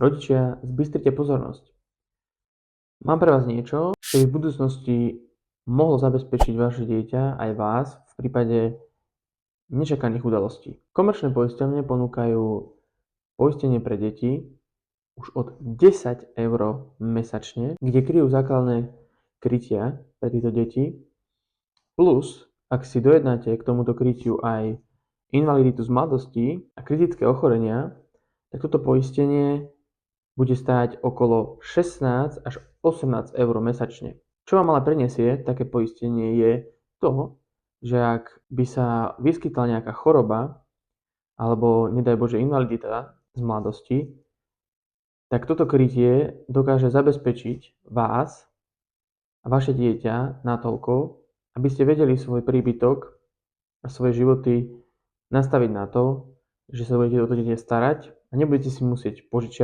Rodičia, zbystrite pozornosť. Mám pre vás niečo, čo by v budúcnosti mohlo zabezpečiť vaše dieťa aj vás v prípade nečakaných udalostí. Komerčné poisťovne ponúkajú poistenie pre deti už od 10 eur mesačne, kde kryjú základné krytia pre tieto deti, plus ak si dojednáte k tomuto krytiu aj invaliditu z mladosti a kritické ochorenia, tak toto poistenie bude stáť okolo 16 až 18 eur mesačne. Čo vám ale prinesie také poistenie je to, že ak by sa vyskytla nejaká choroba alebo nedaj Bože invalidita z mladosti, tak toto krytie dokáže zabezpečiť vás a vaše dieťa natoľko, aby ste vedeli svoj príbytok a svoje životy nastaviť na to, že sa budete o to dieťa starať a nebudete si musieť požičiavať